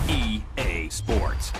EA Sports.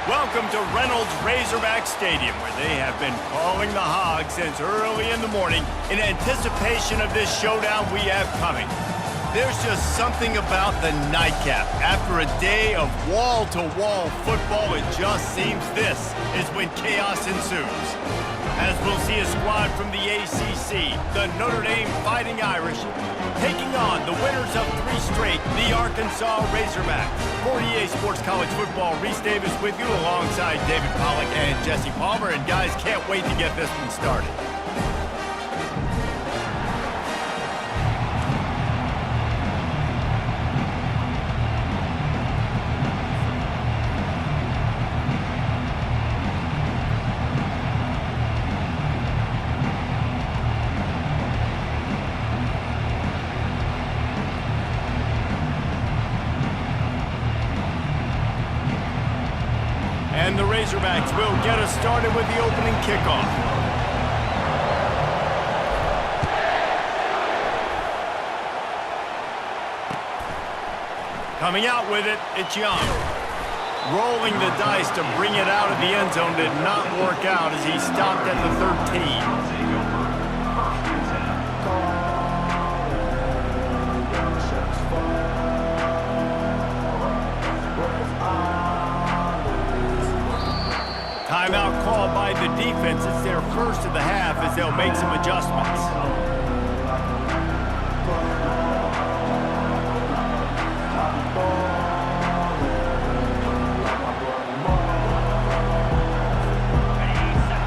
Welcome to Reynolds Razorback Stadium, where they have been calling the Hogs since early in the morning in anticipation of this showdown we have coming. There's just something about the nightcap. After a day of wall-to-wall football, it just seems this is when chaos ensues. As we'll see a squad from the ACC, the Notre Dame Fighting Irish, taking on the winners of 3 straight, the Arkansas Razorbacks. For EA Sports College Football, Reese Davis with you alongside David Pollack and Jesse Palmer. And guys, can't wait to get this one started. And the Razorbacks will get us started with the opening kickoff. Coming out with it, it's Young. Rolling the dice to bring it out of the end zone did not work out as he stopped at the 13. Timeout called by the defense. It's their first of the half as they'll make some adjustments.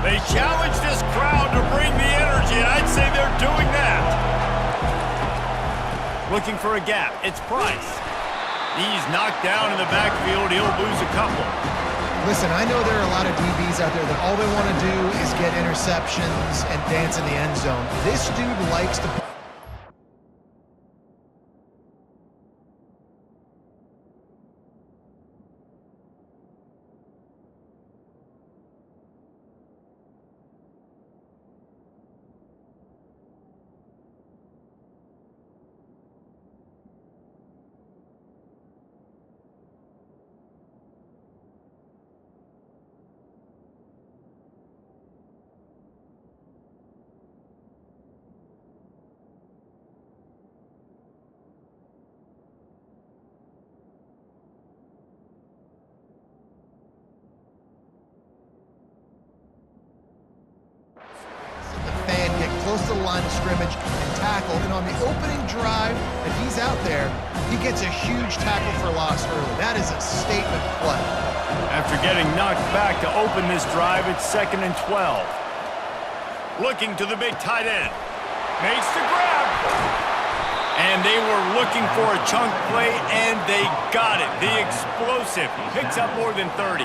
They challenge this crowd to bring the energy, and I'd say they're doing that. Looking for a gap. It's Price. He's knocked down in the backfield. He'll lose a couple. Listen, I know there are a lot of DBs out there that all they want to do is get interceptions and dance in the end zone. This dude likes to... close to the line of scrimmage and tackle. And on the opening drive, if he's out there, he gets a huge tackle for loss early. That is a statement play. After getting knocked back to open this drive, it's 2nd and 12. Looking to the big tight end. Makes the grab. And they were looking for a chunk play, and they got it. The explosive picks up more than 30.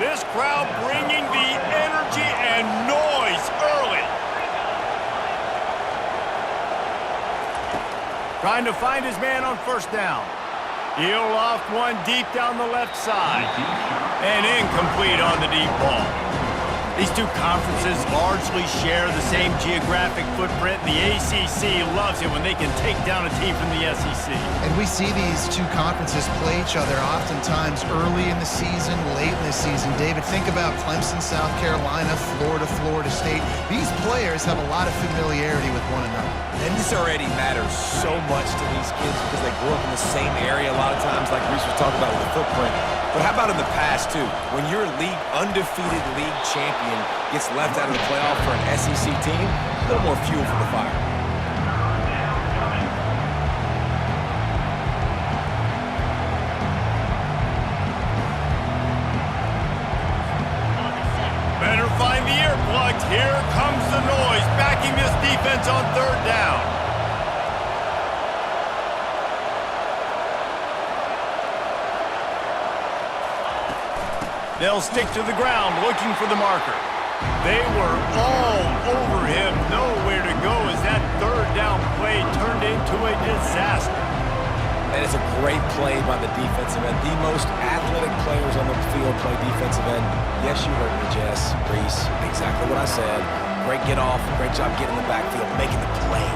This crowd bringing the energy and noise early. Trying to find his man on first down. He'll off one deep down the left side. And incomplete on the deep ball. These two conferences largely share the same geographic footprint. The ACC loves it when they can take down a team from the SEC. And we see these two conferences play each other oftentimes early in the season, late in the season. David, think about Clemson, South Carolina, Florida, Florida State. These players have a lot of familiarity with one another. And this already matters so much to these kids because they grew up in the same area a lot of times, like Reese was talking about with the footprint. But how about in the past, too? When your undefeated league champion gets left out of the playoff for an SEC team, a little more fuel for the fire. Better find the earplugs. Here comes the noise, backing this defense on third down. They'll stick to the ground looking for the marker. They were all over him, nowhere to go as that third down play turned into a disaster. And it's a great play by the defensive end. The most athletic players on the field play defensive end. Yes, you heard me, Jess, Reese, exactly what I said. Great get off, great job getting in the backfield, making the play.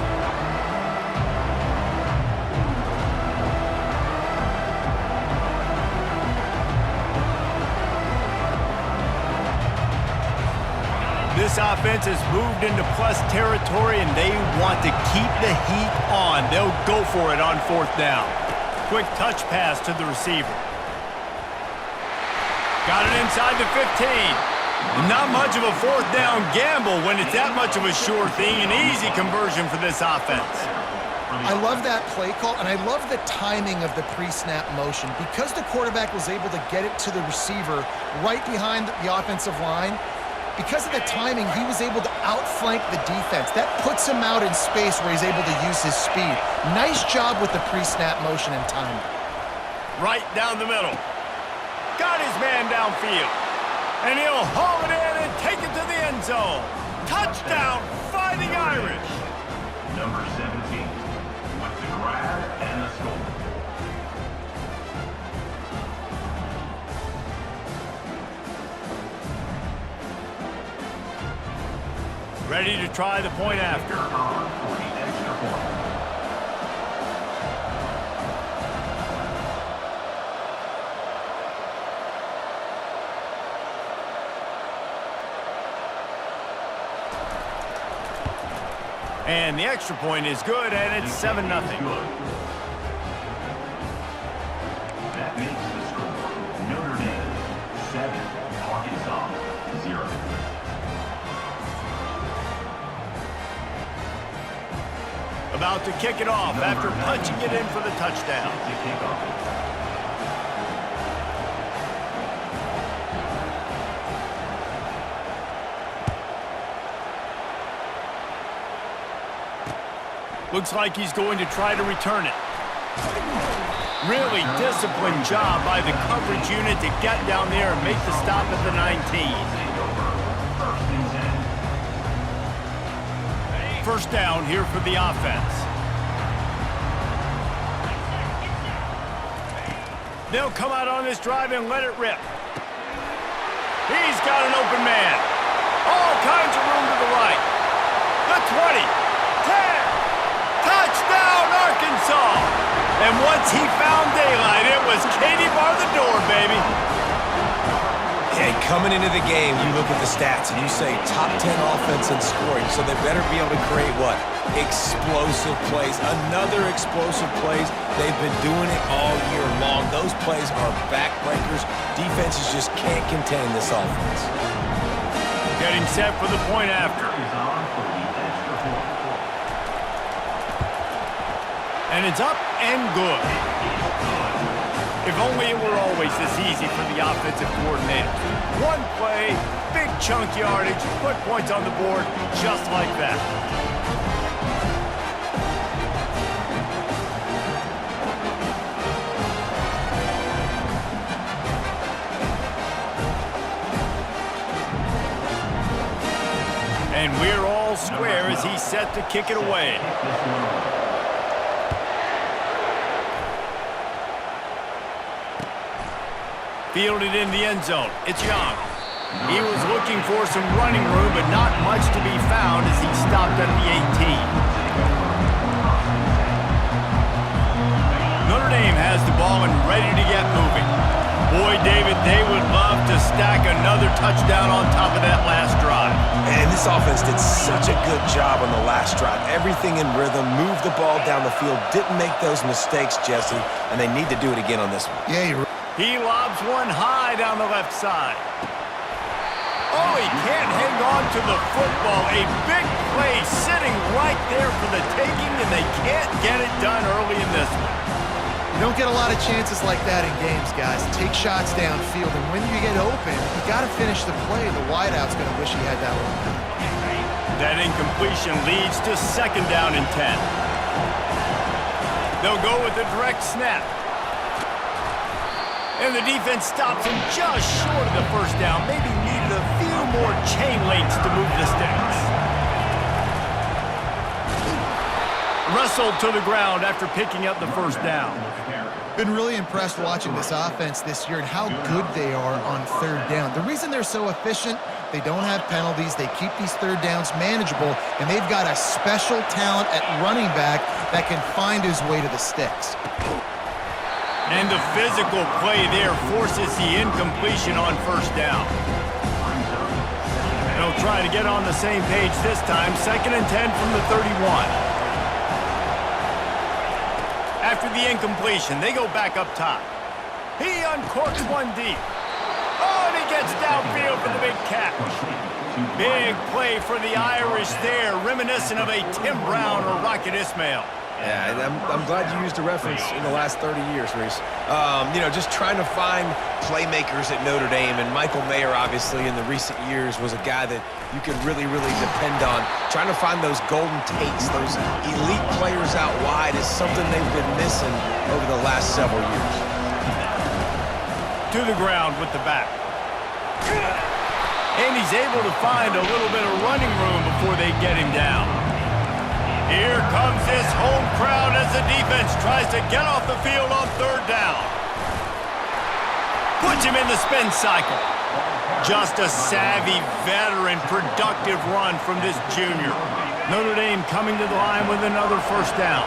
This offense has moved into plus territory, and they want to keep the heat on. They'll go for it on fourth down. Quick touch pass to the receiver. Got it inside the 15. Not much of a fourth down gamble when it's that much of a sure thing. An easy conversion for this offense. I love that play call, and I love the timing of the pre-snap motion. Because the quarterback was able to get it to the receiver right behind the offensive line, because of the timing, he was able to outflank the defense. That puts him out in space where he's able to use his speed. Nice job with the pre-snap motion and timing. Right down the middle. Got his man downfield. And he'll haul it in and take it to the end zone. Touchdown, Fighting Irish. Number 17 with the grab and the score. Ready to try the point after. And the extra point is good, and it's 7-0. That makes the score Notre Dame 7, Arkansas 0. About to kick it off after punching it in for the touchdown. Looks like he's going to try to return it. Really disciplined job by the coverage unit to get down there and make the stop at the 19. First down here for the offense. They'll come out on this drive and let it rip. He's got an open man. All kinds of room to the right. The 20, 10, touchdown Arkansas. And once he found daylight, it was Katie bar the door, baby. Hey, coming into the game, you look at the stats and you say top 10 offense in scoring, so they better be able to create what? Explosive plays. Another explosive plays. They've been doing it all year long. Those plays are backbreakers. Defenses just can't contain this offense. Getting set for the point after. And it's up and good. If only it were always this easy for the offensive coordinator. One play, big chunk yardage, put points on the board just like that. And we're all square as he's set to kick it away. Fielded in the end zone. It's Young. He was looking for some running room, but not much to be found as he stopped at the 18. Notre Dame has the ball and ready to get moving. Boy, David, they would love to stack another touchdown on top of that last drive. And this offense did such a good job on the last drive. Everything in rhythm, moved the ball down the field, didn't make those mistakes, Jesse, and they need to do it again on this one. Yeah, you're right. He lobs one high down the left side. Oh, he can't hang on to the football. A big play sitting right there for the taking, and they can't get it done early in this one. You don't get a lot of chances like that in games, guys. Take shots downfield, and when you get open, you got to finish the play. The wideout's going to wish he had that one. That incompletion leads to 2nd down and 10. They'll go with a direct snap. And the defense stops him just short of the first down. Maybe needed a few more chain links to move the sticks. Wrestled to the ground after picking up the first down. Been really impressed watching this offense this year and how good they are on 3rd down. The reason they're so efficient, they don't have penalties, they keep these 3rd downs manageable, and they've got a special talent at running back that can find his way to the sticks. And the physical play there forces the incompletion on 1st down. They'll try to get on the same page this time. 2nd and 10 from the 31. After the incompletion, they go back up top. He uncorks one deep. Oh, and he gets downfield for the big catch. Big play for the Irish there, reminiscent of a Tim Brown or Rocket Ismail. Yeah, I'm glad you used a reference in the last 30 years, Reese. You know, just trying to find playmakers at Notre Dame, and Michael Mayer, obviously, in the recent years, was a guy that you could really depend on. Trying to find those golden takes, those elite players out wide is something they've been missing over the last several years. To the ground with the back. And he's able to find a little bit of running room before they get him down. Here comes this home crowd as the defense tries to get off the field on 3rd down. Puts him in the spin cycle. Just a savvy, veteran, productive run from this junior. Notre Dame coming to the line with another 1st down.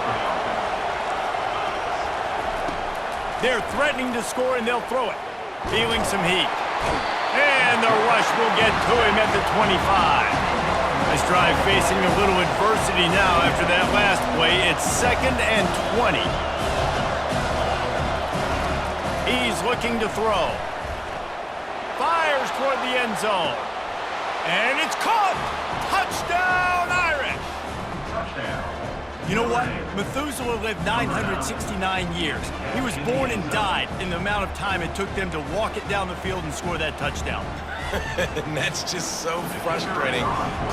They're threatening to score, and they'll throw it. Feeling some heat. And the rush will get to him at the 25. This drive facing a little adversity now after that last play. It's 2nd and 20. He's looking to throw. Fires toward the end zone. And it's caught! Touchdown, Irish! You know what? Methuselah lived 969 years. He was born and died in the amount of time it took them to walk it down the field and score that touchdown. And that's just so frustrating.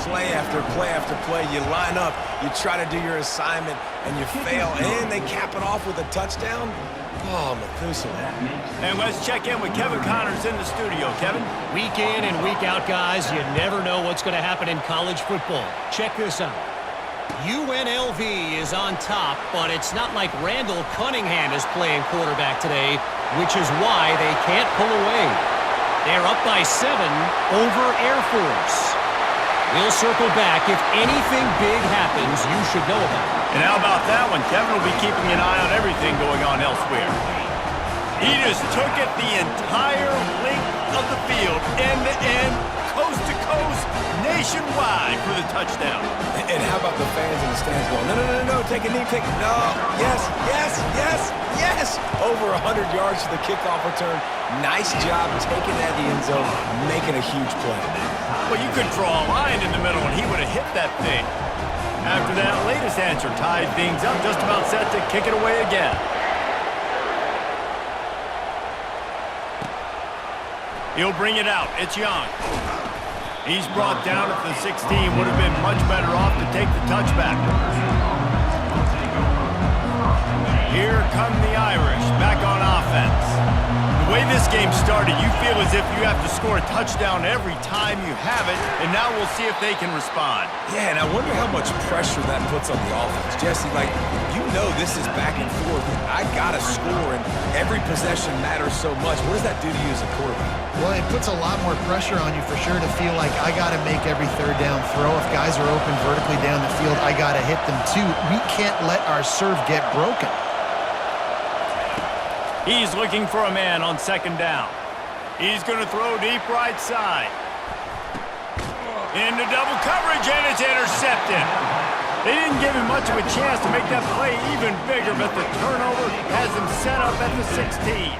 Play after play after play. You line up, you try to do your assignment, and you fail, and they cap it off with a touchdown. Oh, Methuselah. And let's check in with Kevin Connors in the studio. Kevin? Week in and week out, guys, you never know what's going to happen in college football. Check this out. UNLV is on top, but it's not like Randall Cunningham is playing quarterback today, which is why they can't pull away. They're up by 7 over Air Force. We'll circle back. If anything big happens, you should know about it. And how about that one? Kevin will be keeping an eye on everything going on elsewhere. He just took it the entire length of the field, end-to-end, coast-to-coast, nationwide for the touchdown. And how about the fans in the stands going, no, take a knee, take a... No, yes. Over 100 yards to the kickoff return. Nice job taking that in the end zone, making a huge play. Well, you could draw a line in the middle, and he would have hit that thing. After that latest answer tied things up, just about set to kick it away again. He'll bring it out. It's Young. He's brought down at the 16. Would have been much better off to take the touchback. Here come the Irish back on offense. The way this game started, you feel as if you have to score a touchdown every time you have it, and now we'll see if they can respond. Yeah, and I wonder how much pressure that puts on the offense. Jesse, like, you know this is back and forth. I got to score, and every possession matters so much. What does that do to you as a quarterback? Well, it puts a lot more pressure on you for sure to feel like I got to make every third down throw. If guys are open vertically down the field, I got to hit them too. We can't let our serve get broken. He's looking for a man on second down. He's going to throw deep right side. Into double coverage, and it's intercepted. They didn't give him much of a chance to make that play even bigger, but the turnover has him set up at the 16.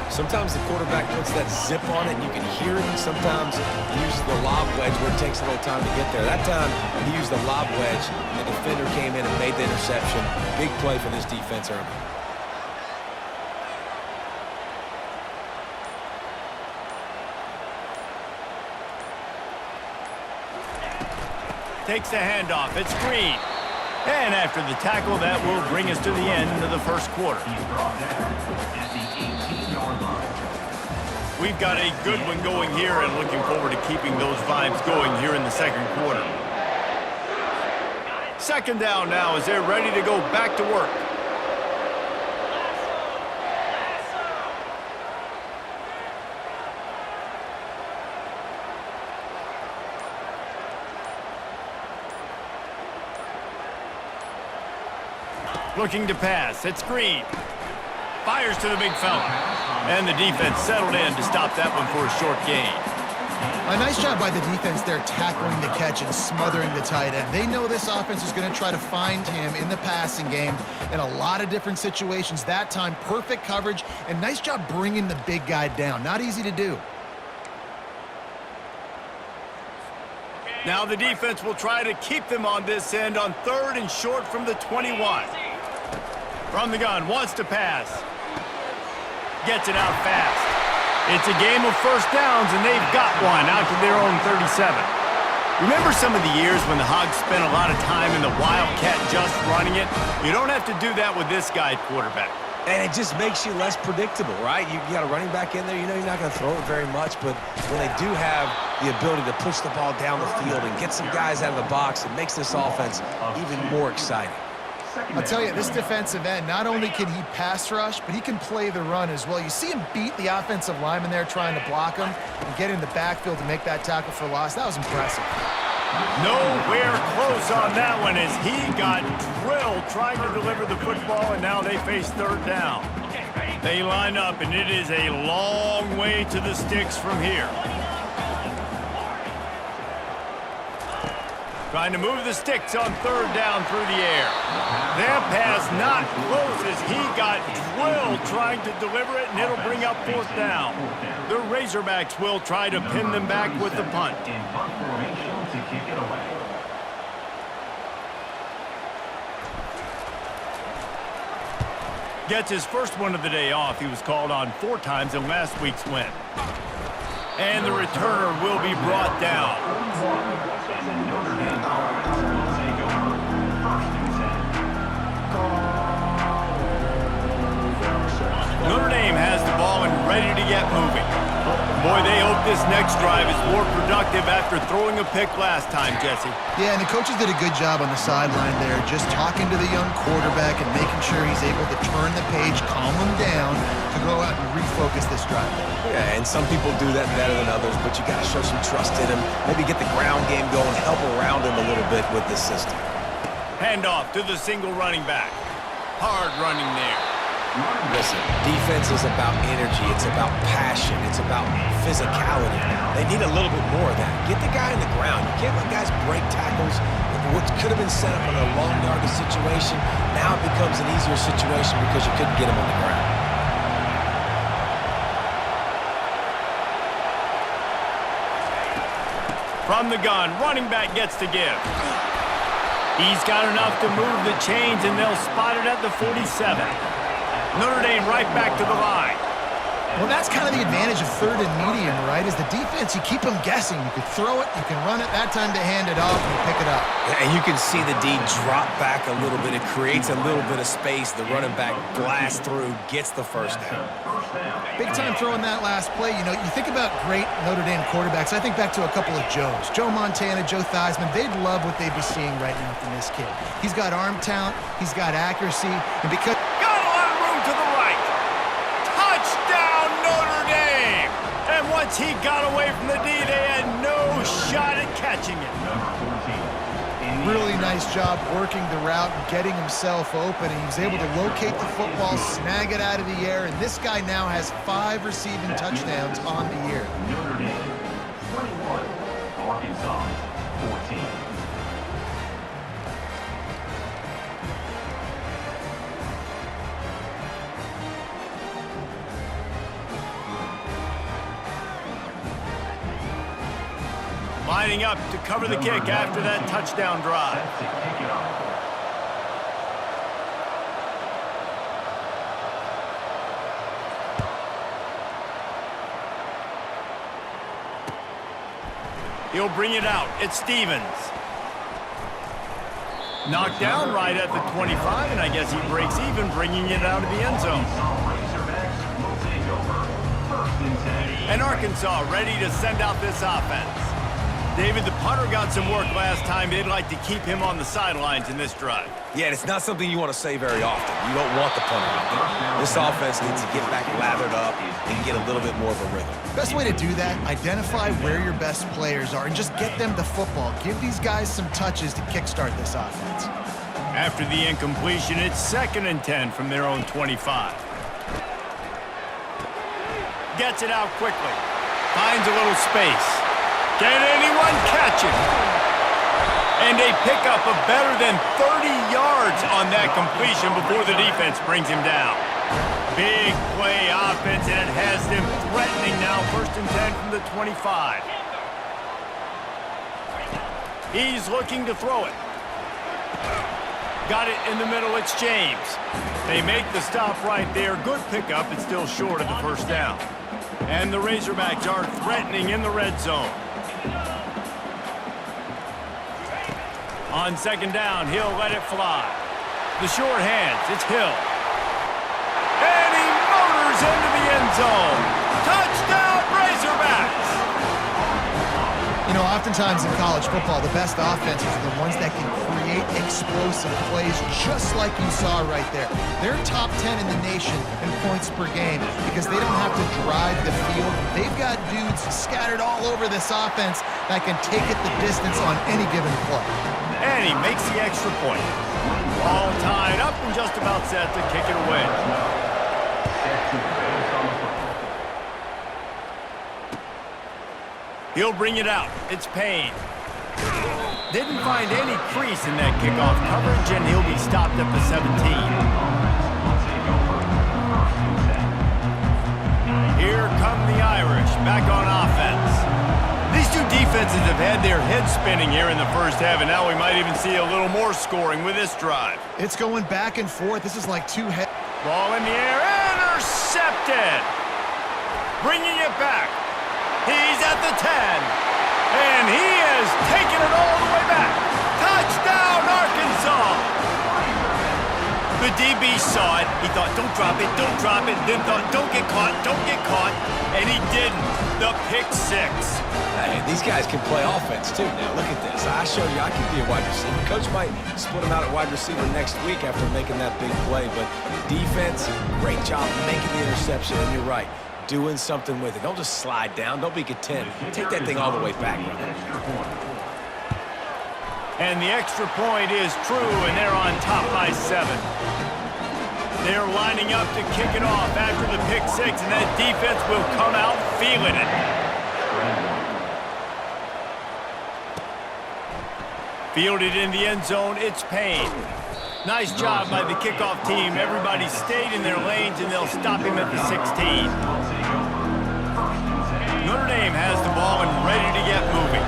Sometimes the quarterback puts that zip on it, and you can hear it. Sometimes he uses the lob wedge where it takes a little time to get there. That time, he used the lob wedge, and the defender came in and made the interception. Big play for this defense early. Takes the handoff. It's Green. And after the tackle, that will bring us to the end of the first quarter. We've got a good one going here and looking forward to keeping those vibes going here in the second quarter. Second down now as they're ready to go back to work. Looking to pass. It's Green. Fires to the big fella. And the defense settled in to stop that one for a short gain. A nice job by the defense there tackling the catch and smothering the tight end. They know this offense is going to try to find him in the passing game in a lot of different situations. That time, perfect coverage, and nice job bringing the big guy down. Not easy to do. Now the defense will try to keep them on this end on third and short from the 21. From the gun, wants to pass. Gets it out fast. It's a game of first downs, and they've got one out to their own 37. Remember some of the years when the Hogs spent a lot of time in the Wildcat just running it? You don't have to do that with this guy at quarterback. And it just makes you less predictable, right? You got a running back in there. You know you're not going to throw it very much, but when they do have the ability to push the ball down the field and get some guys out of the box, it makes this offense even more exciting. I'll tell you, this defensive end, not only can he pass rush, but he can play the run as well. You see him beat the offensive lineman there trying to block him and get in the backfield to make that tackle for loss. That was impressive. Nowhere close on that one as he got drilled trying to deliver the football, and now they face third down. They line up, and it is a long way to the sticks from here. Trying to move the sticks on third down through the air. That pass not close as he got drilled trying to deliver it, and it'll bring up fourth down. The Razorbacks will try to pin them back with the punt. In punt formation to kick it away. Gets his first one of the day off. He was called on 4 times in last week's win. And the returner will be brought down. Notre Dame offense will take over. First and 10. Notre Dame has the ball and ready to get moving. Boy, they hope this next drive is more productive after throwing a pick last time, Jesse. Yeah, and the coaches did a good job on the sideline there, just talking to the young quarterback and making sure he's able to turn the page, calm him down, to go out and refocus this drive. Yeah, and some people do that better than others, but you got to show some trust in him. Maybe get the ground game going, help around him a little bit with this system. Handoff to the single running back. Hard running there. Listen, defense is about energy. It's about passion. It's about physicality. They need a little bit more of that. Get the guy in the ground. You can't let guys break tackles. What could have been set up in a long yardage situation, now it becomes an easier situation because you couldn't get him on the ground. From the gun, running back gets to give. He's got enough to move the chains, and they'll spot it at the 47. Notre Dame right back to the line. Well, that's kind of the advantage of third and medium, right? Is the defense, you keep them guessing. You can throw it, you can run it. That time to hand it off and you pick it up. And you can see the D drop back a little bit. It creates a little bit of space. The running back blasts through, gets the first down. Big time throwing that last play. You know, you think about great Notre Dame quarterbacks. I think back to a couple of Joes. Joe Montana, Joe Theismann. They'd love what they'd be seeing right now from this kid. He's got arm talent. He's got accuracy. And because... Got a lot of room to the right. Touchdown, Notre Dame! And once he got away from the D, they had no shot at catching it. Really nice job working the route and getting himself open. And he was able to locate the football, snag it out of the air, and this guy now has 5 receiving touchdowns on the year. Notre Dame 21, Arkansas 14. Lining up to cover the kick after that touchdown drive. He'll bring it out. It's Stevens. Knocked down right at the 25, and I guess he breaks even, bringing it out of the end zone. And Arkansas ready to send out this offense. David, the punter got some work last time. They'd like to keep him on the sidelines in this drive. Yeah, it's not something you want to say very often. You don't want the punter out there. This offense needs to get back lathered up and get a little bit more of a rhythm. Best way to do that, identify where your best players are and just get them the football. Give these guys some touches to kickstart this offense. After the incompletion, it's 2nd and 10 from their own 25. Gets it out quickly. Finds a little space. Can anyone catch him? And a pickup of better than 30 yards on that completion before the defense brings him down. Big play offense, and it has them threatening now. 1st and 10 from the 25. He's looking to throw it. Got it in the middle. It's James. They make the stop right there. Good pickup. It's still short of the first down. And the Razorbacks are threatening in the red zone. On 2nd down, he'll let it fly. The short hands, it's Hill. And he motors into the end zone. Touchdown, Razorbacks! You know, oftentimes in college football, the best offenses are the ones that can create explosive plays just like you saw right there. They're top 10 in the nation in points per game because they don't have to drive the field. They've got dudes scattered all over this offense that can take it the distance on any given play. And he makes the extra point. All tied up and just about set to kick it away. He'll bring it out. It's Payne. Didn't find any crease in that kickoff coverage, and he'll be stopped at the 17. Here come the Irish, back on offense. These two defenses have had their heads spinning here in the first half, and now we might even see a little more scoring with this drive. It's going back and forth. This is like two head. Ball in the air, intercepted. Bringing it back. He's at the 10, and he is taking it all the way back. Touchdown, Arkansas. The DB saw it. He thought, don't drop it, then thought, don't get caught, and he didn't. The pick 6. Hey, these guys can play offense, too. Now, look at this. I showed you I can be a wide receiver. Coach might split him out at wide receiver next week after making that big play, but defense, great job making the interception, and you're right. Doing something with it. Don't just slide down. Don't be content. Take that thing all the way back. And the extra point is true, and they're on top by 7. They're lining up to kick it off after the pick 6, and that defense will come out feeling it. Fielded in the end zone, it's Payne. Nice job by the kickoff team. Everybody stayed in their lanes, and they'll stop him at the 16. Notre Dame has the ball and ready to get moving.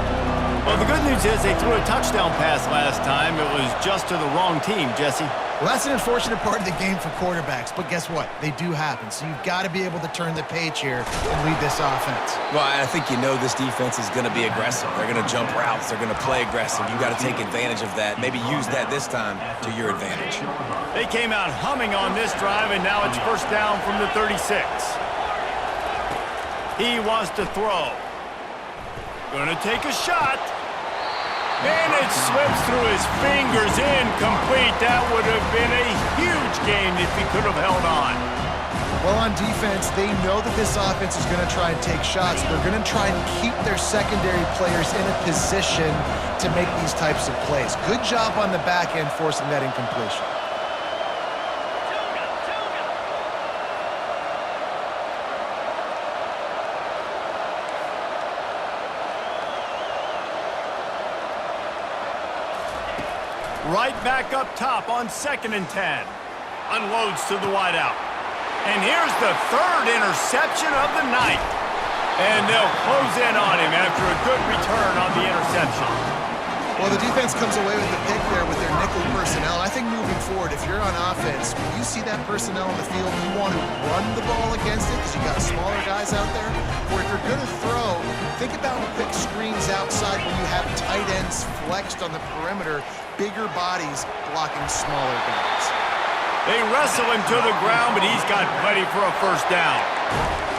Well, the good news is they threw a touchdown pass last time. It was just to the wrong team, Jesse. Well, that's an unfortunate part of the game for quarterbacks, but guess what? They do happen, so you've got to be able to turn the page here and lead this offense. Well, I think you know this defense is going to be aggressive. They're going to jump routes. They're going to play aggressive. You got to take advantage of that. Maybe use that this time to your advantage. They came out humming on this drive, and now it's first down from the 36. He wants to throw. Gonna take a shot. And it slips through his fingers, incomplete. That would have been a huge gain if he could have held on. Well, on defense, they know that this offense is going to try and take shots. They're going to try and keep their secondary players in a position to make these types of plays. Good job on the back end forcing that incompletion. Right back up top on 2nd and 10. Unloads to the wideout. And here's the third interception of the night. And they'll close in on him after a good return on the interception. Well, the defense comes away with the pick there with their nickel personnel. I think moving forward, if you're on offense, when you see that personnel on the field, you want to run the ball against it because you got smaller guys out there. Or if you're going to throw, think about quick screens outside when you have tight ends flexed on the perimeter, bigger bodies blocking smaller guys. They wrestle him to the ground, but he's got plenty for a first down.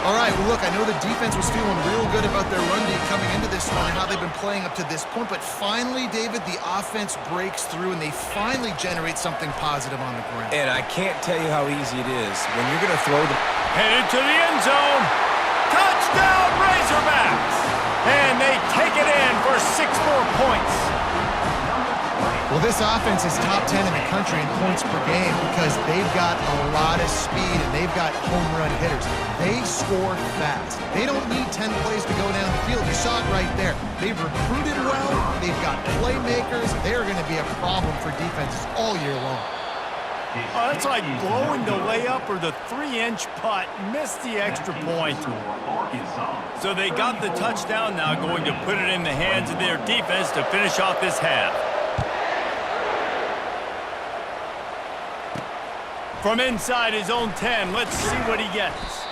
All right, well, look, I know the defense was feeling real good about their run D coming into this one and how they've been playing up to this point, but finally, David, the offense breaks through and they finally generate something positive on the ground. And I can't tell you how easy it is when you're going to throw the... Headed to the end zone. Touchdown, Razorbacks! And they take it in for 6 more points. Well, this offense is top 10 in the country in points per game because they've got a lot of speed and they've got home run hitters. They score fast. They don't need 10 plays to go down the field. You saw it right there. They've recruited well. They've got playmakers. They're going to be a problem for defenses all year long. Oh, that's like blowing the layup or the 3-inch putt. Missed the extra point. So they got the touchdown now, going to put it in the hands of their defense to finish off this half. From inside his own 10, let's see what he gets.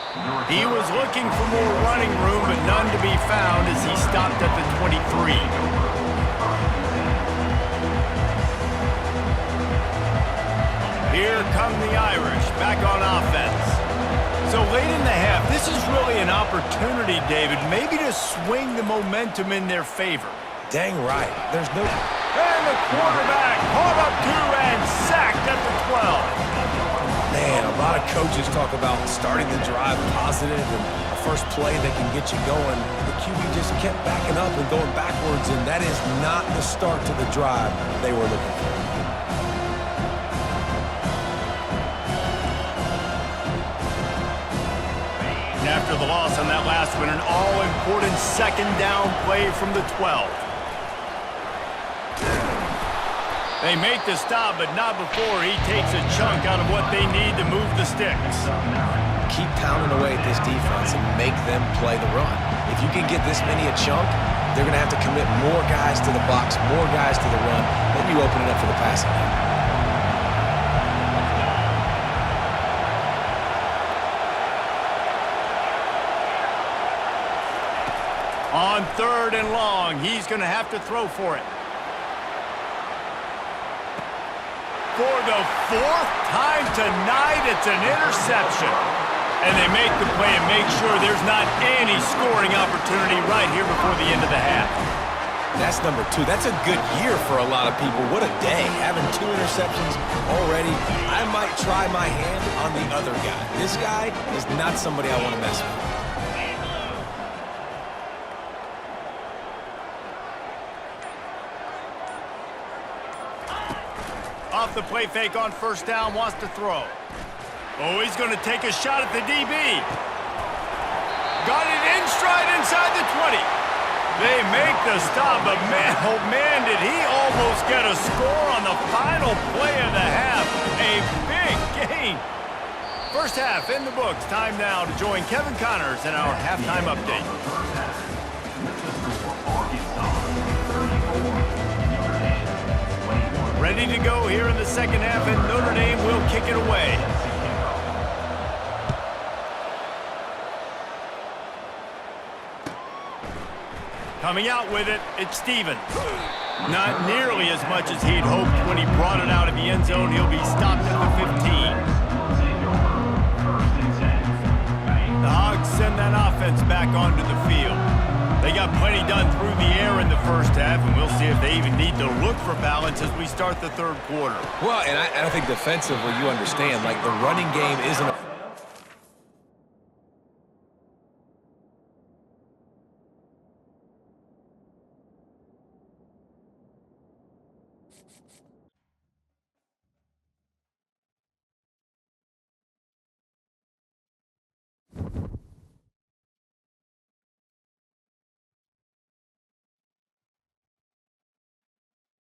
He was looking for more running room, but none to be found as he stopped at the 23. Here come the Irish, back on offense. So late in the half, this is really an opportunity, David, maybe to swing the momentum in their favor. Dang right. There's no... And the quarterback caught up to and sacked at the 12. Man, a lot of coaches talk about starting the drive positive and a first play that can get you going. The QB just kept backing up and going backwards, and that is not the start to the drive they were looking for. And after the loss on that last one, an all-important 2nd down play from the 12. They make the stop, but not before he takes a chunk out of what they need to move the sticks. Keep pounding away at this defense and make them play the run. If you can get this many a chunk, they're going to have to commit more guys to the box, more guys to the run. Then you open it up for the passing game. On 3rd and long, he's going to have to throw for it. For the 4th time tonight, it's an interception. And they make the play and make sure there's not any scoring opportunity right here before the end of the half. That's number 2. That's a good year for a lot of people. What a day, having 2 interceptions already. I might try my hand on the other guy. This guy is not somebody I want to mess with. Off the play fake on 1st down, wants to throw. Oh, he's going to take a shot at the DB. Got it in stride inside the 20. They make the stop, but man, oh man, did he almost get a score on the final play of the half. A big gain. First half in the books. Time now to join Kevin Connors in our halftime update. ready to go here in the second half, and Notre Dame will kick it away. Coming out with it, it's Stevens. Not nearly as much as he'd hoped when he brought it out of the end zone. He'll be stopped at the 15. The Hogs send that offense back onto the field. They got plenty done through the air in the first half, and we'll see if they even need to look for balance as we start the third quarter. Well, and I think defensively, you understand, like the running game isn't